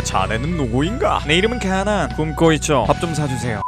자네는 누구인가? 내 이름은 가난. 굶고 있죠. 밥 좀 사주세요.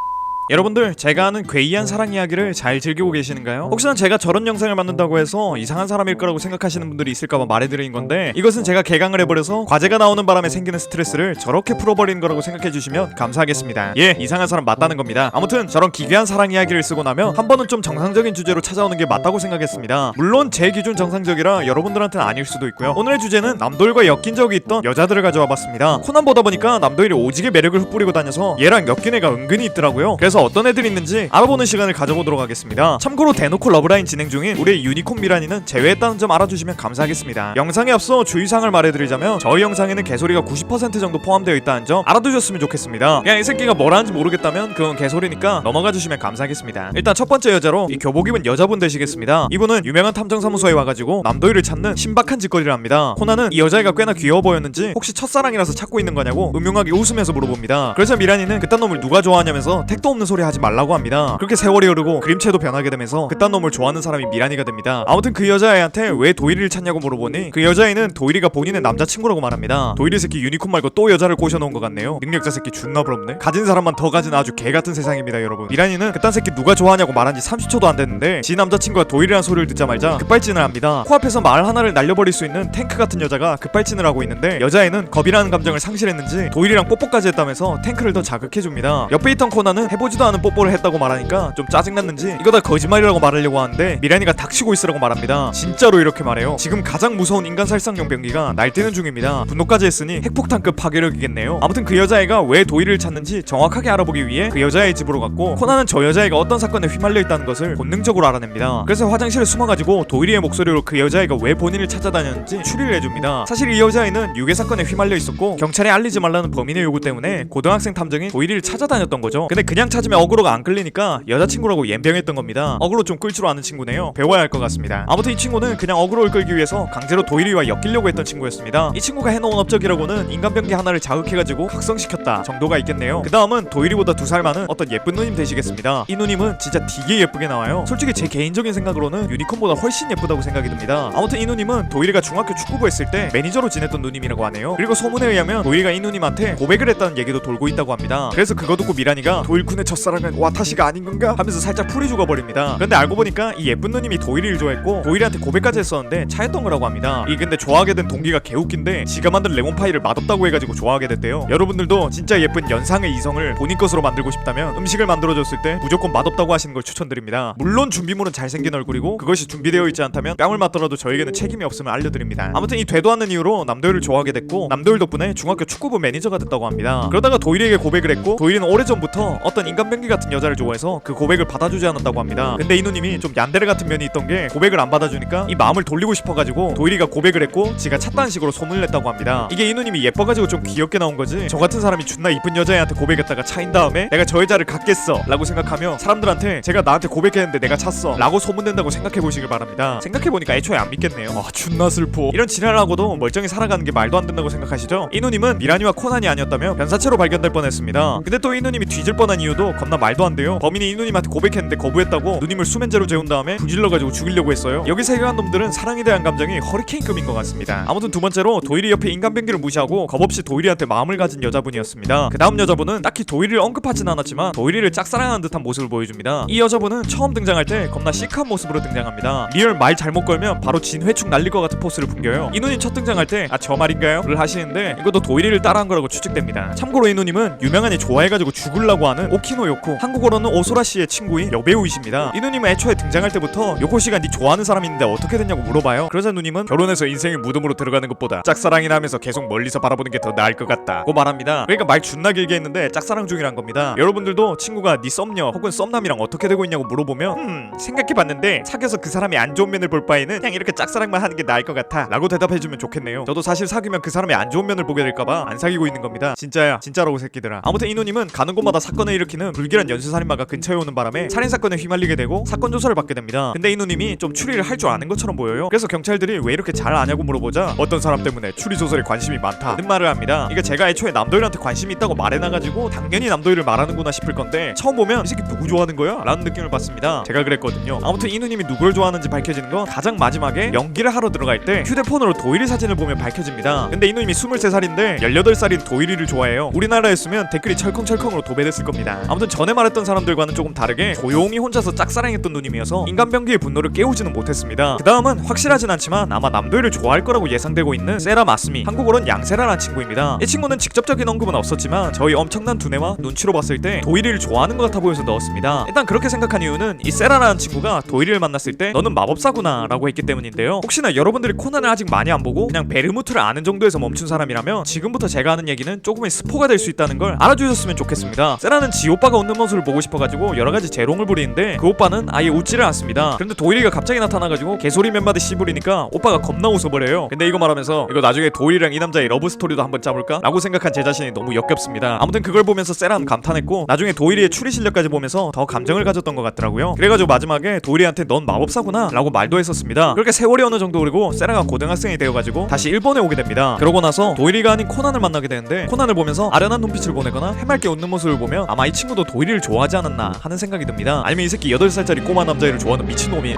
여러분들, 제가 아는 괴이한 사랑 이야기를 잘 즐기고 계시는가요? 혹시나 제가 저런 영상을 만든다고 해서 이상한 사람일 거라고 생각하시는 분들이 있을까봐 말해드리는 건데, 이것은 제가 개강을 해버려서 과제가 나오는 바람에 생기는 스트레스를 저렇게 풀어버리는 거라고 생각해주시면 감사하겠습니다. 예, 이상한 사람 맞다는 겁니다. 아무튼 저런 기괴한 사랑 이야기를 쓰고 나면 한 번은 좀 정상적인 주제로 찾아오는 게 맞다고 생각했습니다. 물론 제 기준 정상적이라 여러분들한테는 아닐 수도 있고요. 오늘의 주제는 남도일과 엮인 적이 있던 여자들을 가져와 봤습니다. 코난 보다 보니까 남도일이 오지게 매력을 흩뿌리고 다녀서 얘랑 엮인 애가 은근히 있더라고요. 그래서 어떤 애들이 있는지 알아보는 시간을 가져보도록 하겠습니다. 참고로 대놓고 러브라인 진행 중인 우리의 유니콘 미란이는 제외했다는 점 알아주시면 감사하겠습니다. 영상에 앞서 주의사항을 말해드리자면 저희 영상에는 개소리가 90% 정도 포함되어 있다는 점 알아두셨으면 좋겠습니다. 그냥 이 새끼가 뭘 하는지 모르겠다면 그건 개소리니까 넘어가 주시면 감사하겠습니다. 일단 첫 번째 여자로 이 교복 입은 여자분 되시겠습니다. 이분은 유명한 탐정사무소에 와가지고 남도일을 찾는 신박한 짓거리를 합니다. 코난은 이 여자애가 꽤나 귀여워 보였는지 혹시 첫사랑이라서 찾고 있는 거냐고 음흉하게 웃으면서 물어봅니다. 그래서 미란이는 그딴 놈을 누가 좋아하냐면서 택도 없는 소리 하지 말라고 합니다. 그렇게 세월이 흐르고 그림체도 변하게 되면서 그딴 놈을 좋아하는 사람이 미란이가 됩니다. 아무튼 그 여자애한테 왜 도일이를 찾냐고 물어보니 그 여자애는 도일이가 본인의 남자친구라고 말합니다. 도일이 새끼 유니콘 말고 또 여자를 꼬셔놓은 것 같네요. 능력자 새끼 존나 부럽네. 가진 사람만 더 가진 아주 개같은 세상입니다 여러분. 미란이는 그딴 새끼 누가 좋아하냐고 말한 지 30초도 안 됐는데 지 남자친구가 도일이란 소리를 듣자마자 급발진을 합니다. 코앞에서 말 하나를 날려버릴 수 있는 탱크 같은 여자가 급발진을 하고 있는데 여자애는 겁이라는 감정을 상실했는지 도일이랑 뽀뽀까지 했다면서 탱크를 더 자극해줍니다. 옆에 있던 코난은 해보지도 않은 뽀뽀를 했다고 말하니까 좀 짜증났는지 이거 다 거짓말이라고 말하려고 하는데 미란이가 닥치고 있으라고 말합니다. 진짜로 이렇게 말해요. 지금 가장 무서운 인간 살상용 병기가 날뛰는 중입니다. 분노까지 했으니 핵폭탄급 파괴력이겠네요. 아무튼 그 여자애가 왜 도일이를 찾는지 정확하게 알아보기 위해 그 여자애의 집으로 갔고 코난은 저 여자애가 어떤 사건에 휘말려 있다는 것을 본능적으로 알아냅니다. 그래서 화장실에 숨어가지고 도일이의 목소리로 그 여자애가 왜 본인을 찾아다녔는지 추리를 해줍니다. 사실 이 여자애는 유괴 사건에 휘말려 있었고 경찰에 알리지 말라는 범인의 요구 때문에 고등학생 탐정인 도일이를 찾아다녔던 거죠. 근데 그냥 찾으면 어그로가 안 끌리니까 여자친구라고 옌병했던 겁니다. 어그로 좀 끌 줄 아는 친구네요. 배워야 할 것 같습니다. 아무튼 이 친구는 그냥 어그로를 끌기 위해서 강제로 도일이와 엮이려고 했던 친구였습니다. 이 친구가 해놓은 업적이라고는 인간병기 하나를 자극해가지고 각성시켰다 정도가 있겠네요. 그 다음은 도일이보다 2살 많은 어떤 예쁜 누님 되시겠습니다. 이 누님은 진짜 되게 예쁘게 나와요. 솔직히 제 개인적인 생각으로는 유니콘보다 훨씬 예쁘다고 생각이 듭니다. 아무튼 이 누님은 도일이가 중학교 축구부 했을 때 매니저로 지냈던 누님이라고 하네요. 그리고 소문에 의하면 도일이가 이 누님한테 고백을 했다는 얘기도 돌고 있다고 합니다. 그래서 그거 듣고 미란이가 도일쿤의 첫사랑은 와타시가 아닌 건가? 하면서 살짝 풀이 죽어버립니다. 그런데 알고 보니까 이 예쁜 누님이 도일이를 좋아했고 도일이한테 고백까지 했었는데 차였던 거라고 합니다. 이 근데 좋아하게 된 동기가 개웃긴데 지가 만든 레몬파이를 맛없다고 해가지고 좋아하게 됐대요. 여러분들도 진짜 예쁜 연상의 이성을 본인 것으로 만들고 싶다면 음식을 만들어줬을 때 무조건 맛없다고 하시는 걸 추천드립니다. 물론 준비물은 잘생긴 얼굴이고 그것이 준비되어 있지 않다면 뺨을 맞더라도 저에게는 책임이 없음을 알려드립니다. 아무튼 이 되도 않는 이유로 남도일을 좋아하게 됐고 남도일 덕분에 중학교 축구부 매니저가 됐다고 합니다. 그러다가 도일이에게 고백을 했고 도일이는 오래전부터 어떤 인간병기 같은 여자를 좋아해서 그 고백을 받아주지 않았다고 합니다. 근데 이 누님이 좀 얀데레 같은 면이 있던 게 고백을 안 받아주니까 이 마음을 돌리고 싶어가지고 도일이가 고백을 했고 지가 찾다는 식으로 소문을 냈다고 합니다. 이게 이 누님이 예뻐가지고 좀 귀엽게 나온 거지 저 같은 사람이 존나 이쁜 여자애한테 고백했다가 차인 다음에 내가 저 여자를 갖겠어 라고 생각하며 사람들한테 제가 나한테 고백했는데 내가 찼어 라고 소문낸다고 생각해보시길 바랍니다. 생각해보니까 애초에 안 믿겠네요. 아 존나 슬퍼. 이런 지랄하고도 멀쩡히 살아가는 게 말도 안 된다고 생각하시죠? 이 누님은 미란이와 코난이 아니었다면 변사체로 발견될 뻔했습니다. 근데 또 이 누님이 뒤질 뻔한 이유도 겁나 말도 안 돼요. 범인이 이 누님한테 고백했는데 거부했다고 누님을 수면제로 재운 다음에 불질러가지고 죽이려고 했어요. 여기서 해결한 놈들은 사랑에 대한 감정이 허리케인급인 것 같습니다. 아무튼 두 번째로 도일이 옆에 인간병기를 무시하고 겁없이 도일이한테 마음을 가진 여자분이었습니다. 그 다음 여자분은 딱히 도일이를 언급하진 않았지만 도일이를 짝사랑하는 듯한 모습을 보여줍니다. 이 여자분은 처음 등장할 때 겁나 시크한 모습으로 등장합니다. 리얼 말 잘못 걸면 바로 진회축 날릴 것 같은 포스를 풍겨요. 이 누님 첫 등장할 때 아 저 말인가요? 를 하시는데 이것도 도일이를 따라한 거라고 추측됩니다. 참고로 이 누님은 유명한이 좋아해가지고 죽으려고 하는 오키노 요코, 한국어로는 오소라 씨의 친구인 여배우이십니다. 이 누님은 애초에 등장할 때부터 요코 씨가 네 좋아하는 사람 있는데 어떻게 됐냐고 물어봐요. 그러자 누님은 결혼해서 인생의 무덤으로 들어가는 것보다 짝사랑이나 하면서 계속 멀리서 바라보는 게 더 나을 것 같다고 말합니다. 그러니까 말 존나 길게 했는데 짝사랑 중이란 겁니다. 여러분들도 친구가 네 썸녀 혹은 썸남이랑 어떻게 되고 있냐고 물어보면 생각해봤는데 사귀어서 그 사람이 안 좋은 면을 볼 바에는 그냥 이렇게 짝사랑만 하는 게 나을 것 같아 라고 대답해주면 좋겠네요. 저도 사실 사귀면 그 사람의 안 좋은 면을 보게 될까봐 안 사귀고 있는 겁니다. 진짜야 진짜라고 새끼들아. 아무튼 이 누님은 가는 곳마다 사건을 일으키는 이누님은 불길한 연쇄살인마가 근처에 오는 바람에 살인사건에 휘말리게 되고 사건 조사를 받게 됩니다. 근데 이누님이 좀 추리를 할 줄 아는 것처럼 보여요. 그래서 경찰들이 왜 이렇게 잘 아냐고 물어보자 어떤 사람 때문에 추리 조사에 관심이 많다는 말을 합니다. 이게 제가 애초에 남도일한테 관심이 있다고 말해놔가지고 당연히 남도일을 말하는구나 싶을 건데 처음 보면 이 새끼 누구 좋아하는 거야? 라는 느낌을 받습니다. 제가 그랬거든요. 아무튼 이누님이 누구를 좋아하는지 밝혀지는 건 가장 마지막에 연기를 하러 들어갈 때 휴대폰으로 도일이 사진을 보면 밝혀집니다. 근데 이누님이 23살인데 18살인 도일이를 좋아해요. 우리나라였으면 댓글이 철컹철컹으로 도배됐을 겁니다. 아무튼 전에 말했던 사람들과는 조금 다르게 조용히 혼자서 짝사랑했던 누님이어서 인간병기의 분노를 깨우지는 못했습니다. 그 다음은 확실하진 않지만 아마 남도일을 좋아할 거라고 예상되고 있는 세라 마스미, 한국어로는 양세라라는 친구입니다. 이 친구는 직접적인 언급은 없었지만 저희 엄청난 두뇌와 눈치로 봤을 때 도일이를 좋아하는 것 같아 보여서 넣었습니다. 일단 그렇게 생각한 이유는 이 세라라는 친구가 도일이를 만났을 때 너는 마법사구나 라고 했기 때문인데요. 혹시나 여러분들이 코난을 아직 많이 안 보고 그냥 베르무트를 아는 정도에서 멈춘 사람이라면 지금부터 제가 하는 얘기는 조금의 스포가 될 수 있다는 걸 알아주셨으면 좋겠습니다. 세라는 지 오빠가 웃는 모습을 보고 싶어가지고 여러가지 재롱을 부리는데 그 오빠는 아예 웃지를 않습니다. 그런데 도일이가 갑자기 나타나가지고 개소리 몇 마디 씹으리니까 오빠가 겁나 웃어버려요. 근데 이거 말하면서 이거 나중에 도일이랑 이 남자의 러브스토리도 한번 짜볼까? 라고 생각한 제 자신이 너무 역겹습니다. 아무튼 그걸 보면서 세라는 감탄했고 나중에 도일이의 추리 실력까지 보면서 더 감정을 가졌던 것 같더라고요. 그래가지고 마지막에 도일이한테 넌 마법사구나 라고 말도 했었습니다. 그렇게 세월이 어느 정도 흐르고 세라가 고등학생이 되어가지고 다시 일본에 오게 됩니다. 그러고 나서 도일이가 아닌 코난을 만나게 되는데 코난을 보면서 아련한 눈빛을 보내거나 해맑게 웃는 모습을 보면 아마 이 친구도 도일이를 좋아하지 않았나 하는 생각이 듭니다. 아니면 이 새끼 8살짜리 꼬마 남자애를 좋아하는 미친놈이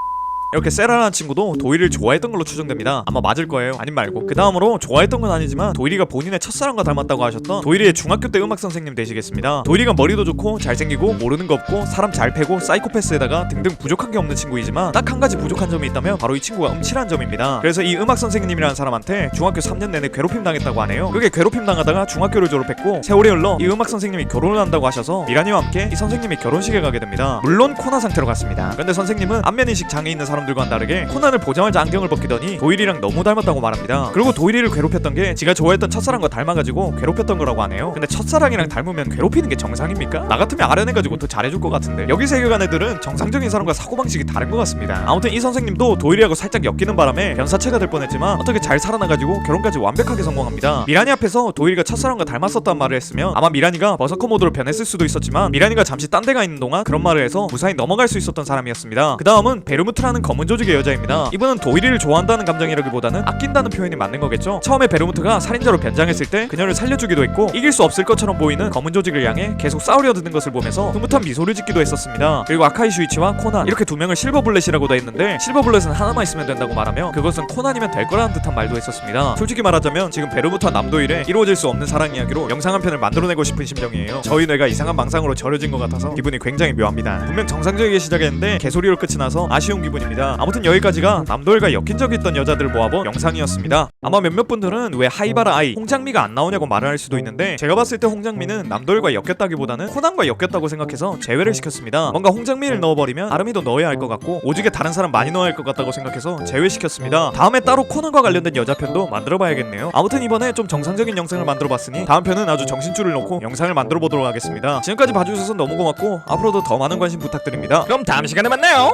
이렇게 세라라는 친구도 도일이를 좋아했던 걸로 추정됩니다. 아마 맞을 거예요. 아님 말고. 그 다음으로 좋아했던 건 아니지만 도일이가 본인의 첫사랑과 닮았다고 하셨던 도일이의 중학교 때 음악 선생님 되시겠습니다. 도일이가 머리도 좋고 잘생기고 모르는 거 없고 사람 잘 패고 사이코패스에다가 등등 부족한 게 없는 친구이지만 딱 한 가지 부족한 점이 있다면 바로 이 친구가 음칠한 점입니다. 그래서 이 음악 선생님이라는 사람한테 중학교 3년 내내 괴롭힘 당했다고 하네요. 그게 괴롭힘 당하다가 중학교를 졸업했고 세월이 흘러 이 음악 선생님이 결혼을 한다고 하셔서 미라니와 함께 이 선생님이 결혼식에 가게 됩니다. 물론 코난 상태로 갔습니다. 근데 선생님은 안면인식 장애 있는 사람들과는 다르게 코난을 보자마자 안경을 벗기더니 도일이랑 너무 닮았다고 말합니다. 그리고 도일이를 괴롭혔던 게 지가 좋아했던 첫사랑과 닮아가지고 괴롭혔던 거라고 하네요. 근데 첫사랑이랑 닮으면 괴롭히는 게 정상입니까? 나 같으면 아련해가지고 더 잘해줄 것 같은데 여기 세계관 애들은 정상적인 사람과 사고방식이 다른 것 같습니다. 아무튼 이 선생님도 도일이하고 살짝 엮이는 바람에 변사체가 될 뻔했지만 어떻게 잘 살아나가지고 결혼까지 완벽하게 성공합니다. 미라니 앞에서 도일이가 첫사랑과 닮았었단 말을 했으면 아마 미라니가 버서커 모드로 변했을 수도 있었지만 미라니가 잠시 딴 데가 있는 동안 그런 말을 해서 무사히 넘어갈 수 있었던 사람이었습니다. 그 다음은 베르무트라는 검은 조직의 여자입니다. 이분은 도일이를 좋아한다는 감정이라기보다는 아낀다는 표현이 맞는 거겠죠. 처음에 베르무트가 살인자로 변장했을 때 그녀를 살려주기도 했고 이길 수 없을 것처럼 보이는 검은 조직을 향해 계속 싸우려 드는 것을 보면서 흐뭇한 미소를 짓기도 했었습니다. 그리고 아카이 슈이치와 코난 이렇게 두 명을 실버블렛이라고도 했는데 실버블렛은 하나만 있으면 된다고 말하며 그것은 코난이면 될 거라는 듯한 말도 했었습니다. 솔직히 말하자면 지금 베르무트와 남도일의 이루어질 수 없는 사랑 이야기로 영상 한 편을 만들어내고 싶은 심정이에요. 저희 뇌가 이상한 망상으로 절여진 것 같아서 기분이 굉장히 묘합니다. 분명 정상적이게 시작했는데 개소리로 끝이 나서 아쉬운 기분입니다. 아무튼 여기까지가 남도일과 엮인 적이 있던 여자들을 모아본 영상이었습니다. 아마 몇몇 분들은 왜 하이바라 아이 홍장미가 안 나오냐고 말을 할 수도 있는데 제가 봤을 때 홍장미는 남도일과 엮였다기보다는 코난과 엮였다고 생각해서 제외를 시켰습니다. 뭔가 홍장미를 넣어버리면 아름이도 넣어야 할 것 같고 오죽에 다른 사람 많이 넣어야 할 것 같다고 생각해서 제외시켰습니다. 다음에 따로 코난과 관련된 여자편도 만들어봐야겠네요. 아무튼 이번에 좀 정상적인 영상을 만들어봤으니 다음 편은 아주 정신줄을 놓고 영상을 만들어보도록 하겠습니다. 지금까지 봐주셔서 너무 고맙고 앞으로도 더 많은 관심 부탁드립니다. 그럼 다음 시간에 만나요.